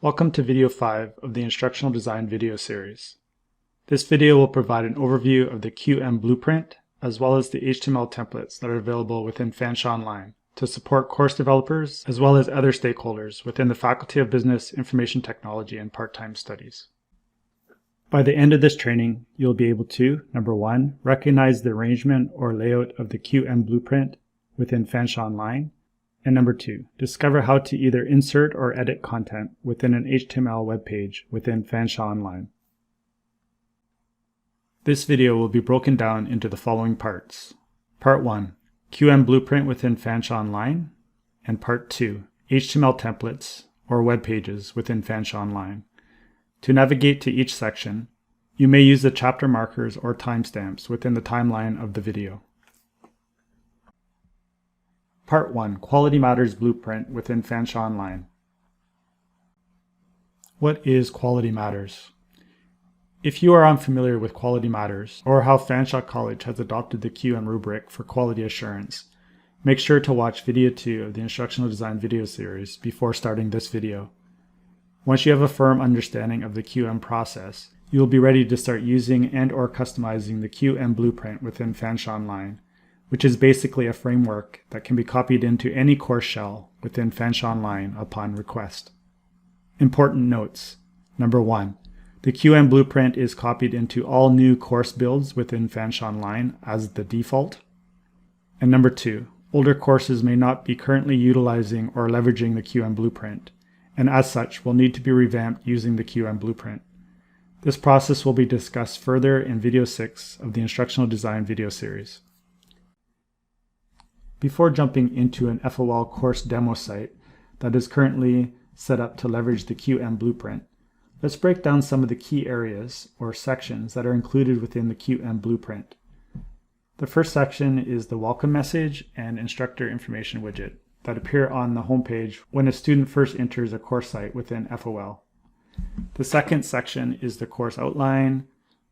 Welcome to video 5 of the Instructional Design video series. This video will provide an overview of the QM blueprint as well as the HTML templates that are available within Fanshawe Online to support course developers as well as other stakeholders within the Faculty of Business, Information Technology, and Part-Time Studies. By the end of this training, you'll be able to, number 1, recognize the arrangement or layout of the QM blueprint within Fanshawe Online, and number 2, discover how to either insert or edit content within an HTML web page within Fanshawe Online. This video will be broken down into the following parts. Part 1, QM blueprint within Fanshawe Online, and Part 2, HTML templates or web pages within Fanshawe Online. To navigate to each section, you may use the chapter markers or timestamps within the timeline of the video. Part 1, Quality Matters Blueprint within Fanshawe Online. What is Quality Matters? If you are unfamiliar with Quality Matters, or how Fanshawe College has adopted the QM rubric for quality assurance, make sure to watch video 2 of the Instructional Design video series before starting this video. Once you have a firm understanding of the QM process, you will be ready to start using and/or customizing the QM blueprint within Fanshawe Online, which is basically a framework that can be copied into any course shell within Fanshawe Online upon request. Important notes. Number 1, the QM blueprint is copied into all new course builds within Fanshawe Online as the default. And number 2, older courses may not be currently utilizing or leveraging the QM blueprint, and as such will need to be revamped using the QM blueprint. This process will be discussed further in video 6 of the Instructional Design video series. Before jumping into an FOL course demo site that is currently set up to leverage the QM blueprint, let's break down some of the key areas or sections that are included within the QM blueprint. The first section is the welcome message and instructor information widget that appear on the homepage when a student first enters a course site within FOL. The second section is the course outline,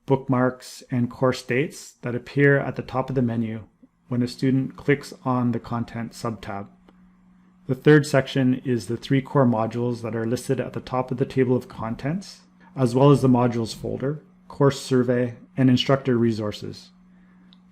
bookmarks, and course dates that appear at the top of the menu when a student clicks on the Content subtab. The third section is the 3 core modules that are listed at the top of the table of contents, as well as the modules folder, course survey, and instructor resources.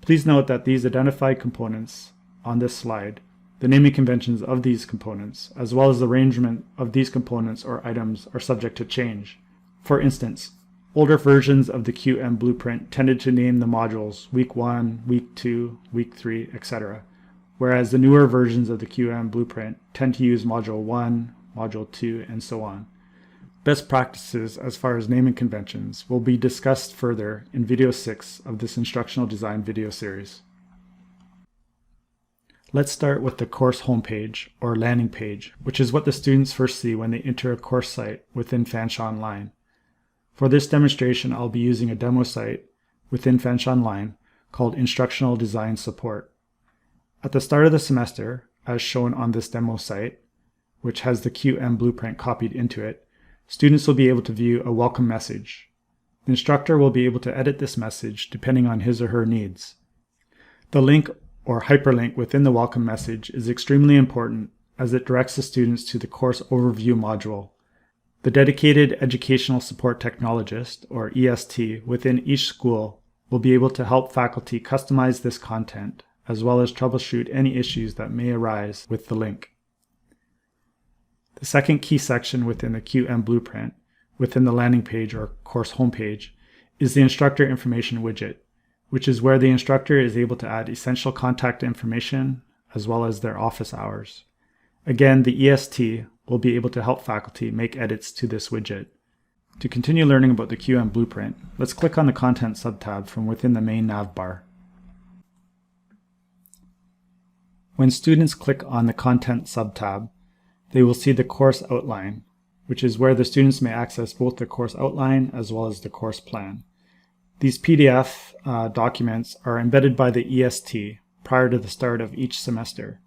Please note that these identified components on this slide, the naming conventions of these components, as well as the arrangement of these components or items are subject to change. For instance, older versions of the QM blueprint tended to name the modules Week 1, Week 2, Week 3, etc., whereas the newer versions of the QM blueprint tend to use Module 1, Module 2, and so on. Best practices as far as naming conventions will be discussed further in video 6 of this Instructional Design video series. Let's start with the course homepage or landing page, which is what the students first see when they enter a course site within Fanshawe Online. For this demonstration, I'll be using a demo site within Fanshawe Online called Instructional Design Support. At the start of the semester, as shown on this demo site, which has the QM blueprint copied into it, students will be able to view a welcome message. The instructor will be able to edit this message depending on his or her needs. The link or hyperlink within the welcome message is extremely important as it directs the students to the course overview module. The dedicated Educational Support Technologist, or EST, within each school will be able to help faculty customize this content, as well as troubleshoot any issues that may arise with the link. The second key section within the QM blueprint, within the landing page or course homepage, is the instructor information widget, which is where the instructor is able to add essential contact information, as well as their office hours. Again, the EST will be able to help faculty make edits to this widget. To continue learning about the QM blueprint, let's click on the Content subtab from within the main nav bar. When students click on the Content subtab, they will see the course outline, which is where the students may access both the course outline as well as the course plan. These PDF documents are embedded by the EST prior to the start of each semester.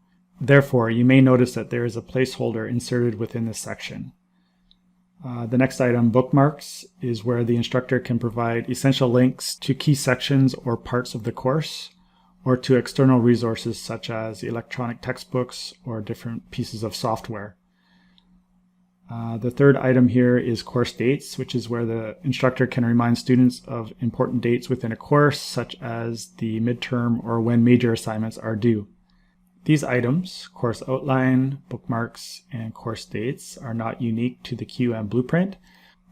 Therefore, you may notice that there is a placeholder inserted within this section. The next item, Bookmarks, is where the instructor can provide essential links to key sections or parts of the course, or to external resources such as electronic textbooks or different pieces of software. The third item here is course dates, which is where the instructor can remind students of important dates within a course, such as the midterm or when major assignments are due. These items, course outline, bookmarks, and course dates, are not unique to the QM blueprint,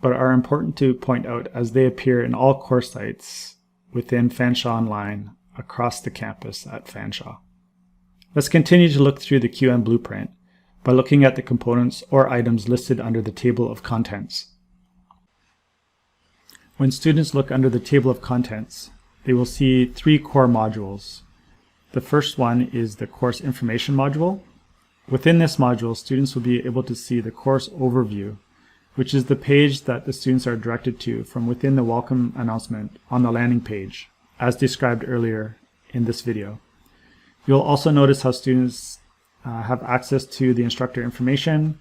but are important to point out as they appear in all course sites within Fanshawe Online across the campus at Fanshawe. Let's continue to look through the QM blueprint by looking at the components or items listed under the table of contents. When students look under the table of contents, they will see three core modules. The first one is the course information module. Within this module, students will be able to see the course overview, which is the page that the students are directed to from within the welcome announcement on the landing page, as described earlier in this video. You'll also notice how students have access to the instructor information,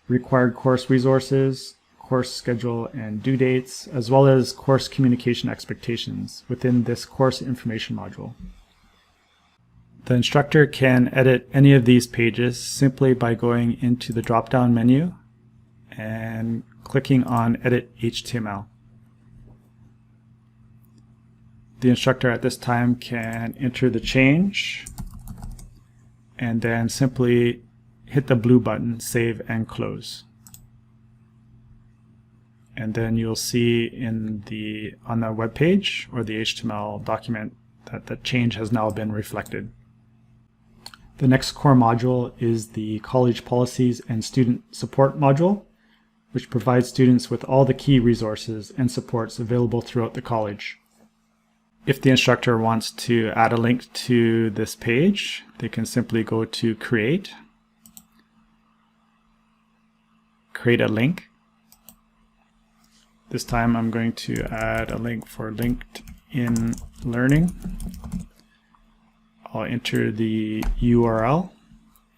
required course resources, course schedule and due dates, as well as course communication expectations within this course information module. The instructor can edit any of these pages simply by going into the drop-down menu and clicking on Edit HTML. The instructor at this time can enter the change and then simply hit the blue button, Save and Close. And then you'll see on the web page or the HTML document that the change has now been reflected. The next core module is the College Policies and Student Support module, which provides students with all the key resources and supports available throughout the college. If the instructor wants to add a link to this page, they can simply go to Create a link. This time I'm going to add a link for LinkedIn Learning. I'll enter the URL,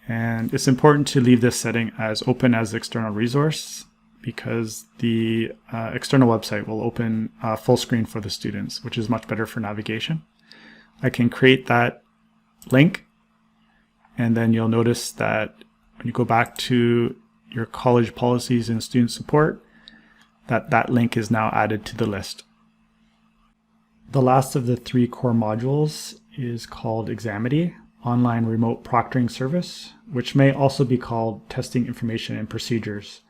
and it's important to leave this setting as open as external resource because the external website will open full screen for the students, which is much better for navigation. I can create that link, and then you'll notice that when you go back to your college policies and student support, that link is now added to the list. The last of the three core modules is called Examity, Online Remote Proctoring Service, which may also be called Testing Information and Procedures.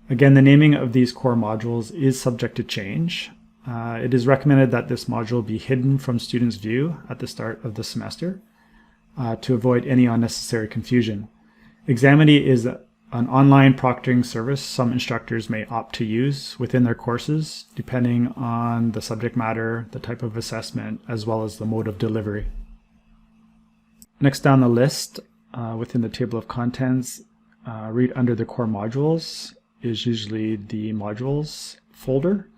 Again, the naming of these core modules is subject to change. It is recommended that this module be hidden from students' view at the start of the semester to avoid any unnecessary confusion. Examity is an online proctoring service some instructors may opt to use within their courses, depending on the subject matter, the type of assessment, as well as the mode of delivery. Next down the list, within the table of contents, read under the core modules is usually the modules folder,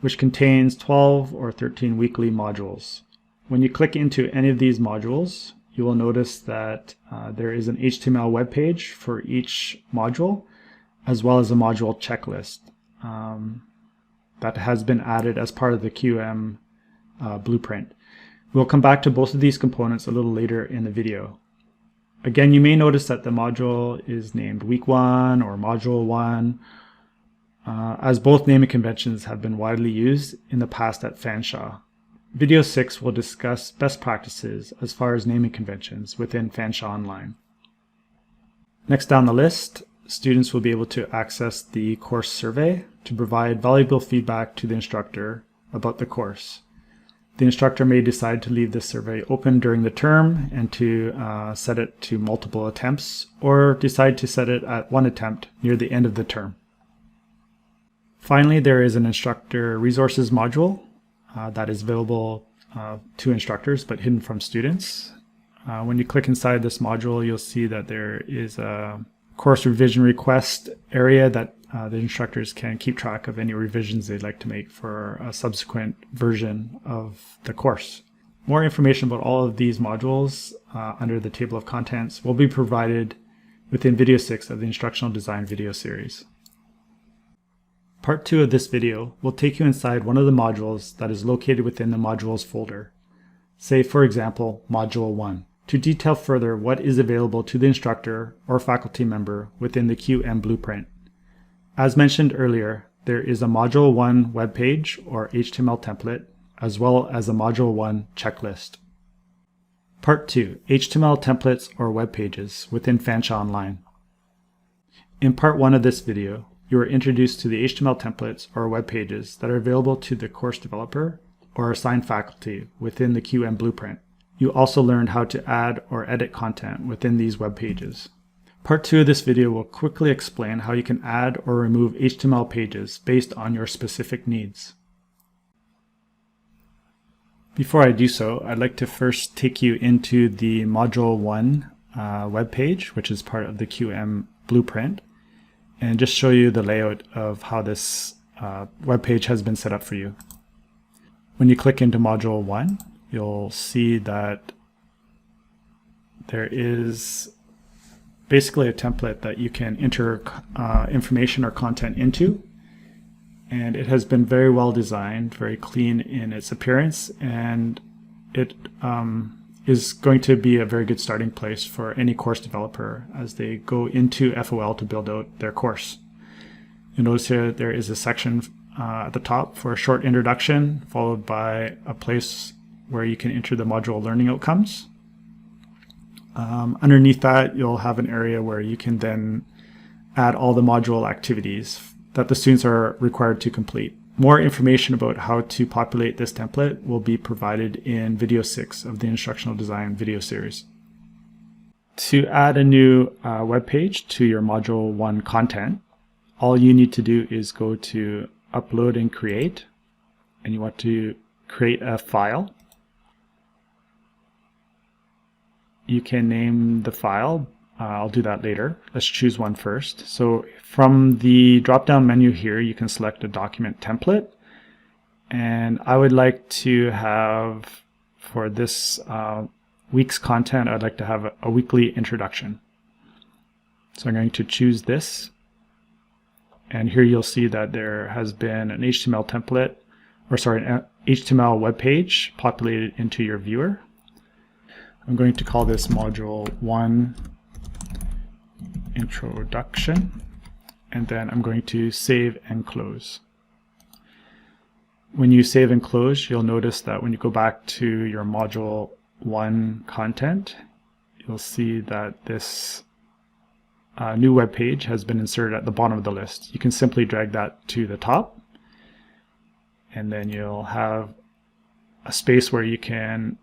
which contains 12 or 13 weekly modules. When you click into any of these modules, you will notice that there is an HTML web page for each module, as well as a module checklist that has been added as part of the QM blueprint. We'll come back to both of these components a little later in the video. Again, you may notice that the module is named Week 1 or Module 1, as both naming conventions have been widely used in the past at Fanshawe. Video 6 will discuss best practices as far as naming conventions within Fanshawe Online. Next down the list, students will be able to access the course survey to provide valuable feedback to the instructor about the course. The instructor may decide to leave this survey open during the term and to set it to multiple attempts, or decide to set it at one attempt near the end of the term. Finally, there is an instructor resources module that is available to instructors but hidden from students. When you click inside this module, you'll see that there is a course revision request area that the instructors can keep track of any revisions they'd like to make for a subsequent version of the course. More information about all of these modules under the table of contents will be provided within video 6 of the instructional design video series. Part 2 of this video will take you inside one of the modules that is located within the modules folder. Say, for example, Module 1, to detail further what is available to the instructor or faculty member within the QM blueprint. As mentioned earlier, there is a Module 1 web page or HTML template, as well as a Module 1 checklist. Part 2, HTML templates or web pages within Fanshawe Online. In Part 1 of this video, you are introduced to the HTML templates or web pages that are available to the course developer or assigned faculty within the QM Blueprint. You also learned how to add or edit content within these web pages. Part 2 of this video will quickly explain how you can add or remove HTML pages based on your specific needs. Before I do so, I'd like to first take you into the Module 1 web page, which is part of the QM Blueprint, and just show you the layout of how this web page has been set up for you. When you click into Module 1, you'll see that there is basically a template that you can enter information or content into, and it has been very well designed, very clean in its appearance, and it is going to be a very good starting place for any course developer as they go into FOL to build out their course. You'll notice here there is a section at the top for a short introduction, followed by a place where you can enter the module learning outcomes. Underneath that, you'll have an area where you can then add all the module activities that the students are required to complete. More information about how to populate this template will be provided in video 6 of the Instructional Design video series. To add a new web page to your Module 1 content, all you need to do is go to Upload and Create, and you want to create a file. You can name the file. I'll do that later. Let's choose one first. So from the drop-down menu here, you can select a document template. And I would like to have, for this week's content, I'd like to have a weekly introduction. So I'm going to choose this. And here you'll see that there has been an HTML template, an HTML web page populated into your viewer. I'm going to call this Module 1 Introduction, and then I'm going to save and close. When you save and close, you'll notice that when you go back to your Module 1 content, you'll see that this new web page has been inserted at the bottom of the list. You can simply drag that to the top, and then you'll have a space where you can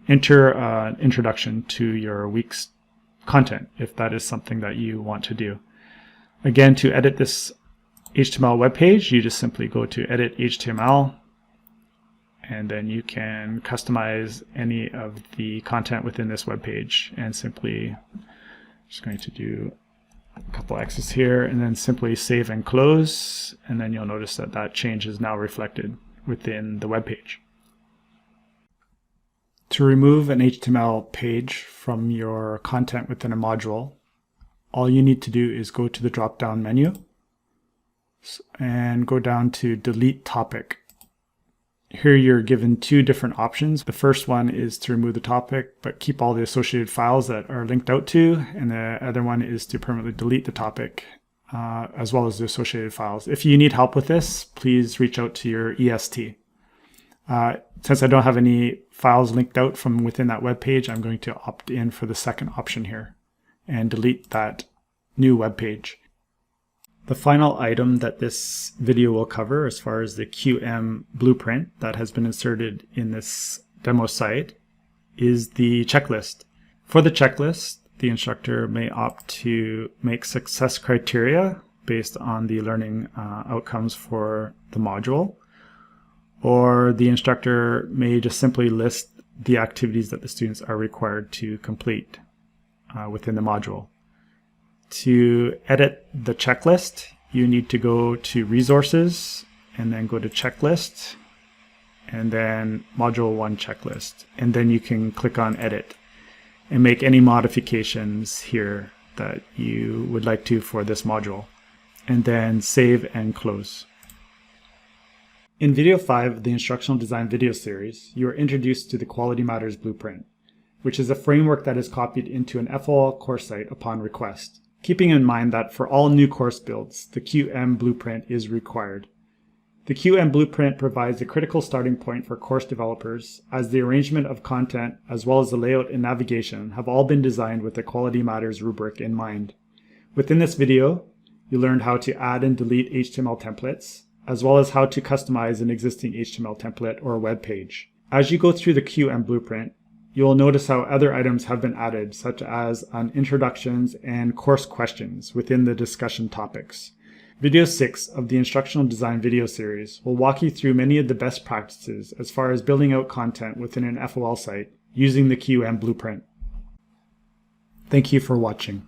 enter an introduction to your week's content if that is something that you want to do. Again, to edit this HTML web page, you just simply go to Edit HTML, and then you can customize any of the content within this web page, and simply just going to do a couple X's here and then simply save and close, and then you'll notice that that change is now reflected within the web page. To remove an HTML page from your content within a module, all you need to do is go to the drop-down menu and go down to Delete Topic. Here you're given two different options. The first one is to remove the topic but keep all the associated files that are linked out to, and the other one is to permanently delete the topic as well as the associated files. If you need help with this, please reach out to your EST. Since I don't have any files linked out from within that web page, I'm going to opt in for the second option here and delete that new web page. The final item that this video will cover as far as the QM blueprint that has been inserted in this demo site is the checklist. For the checklist, the instructor may opt to make success criteria based on the learning outcomes for the module, or the instructor may just simply list the activities that the students are required to complete within the module. To edit the checklist, you need to go to Resources and then go to Checklist and then Module 1 Checklist. And then you can click on Edit and make any modifications here that you would like to for this module. And then save and close. In video 5 of the Instructional Design video series, you are introduced to the Quality Matters Blueprint, which is a framework that is copied into an FOL course site upon request. keeping in mind that for all new course builds, the QM blueprint is required. The QM blueprint provides a critical starting point for course developers, as the arrangement of content as well as the layout and navigation have all been designed with the Quality Matters rubric in mind. Within this video, you learned how to add and delete HTML templates, as well as how to customize an existing HTML template or web page. As you go through the QM blueprint, you will notice how other items have been added, such as introductions and course questions within the discussion topics. Video 6 of the Instructional Design video series will walk you through many of the best practices as far as building out content within an FOL site using the QM blueprint. Thank you for watching.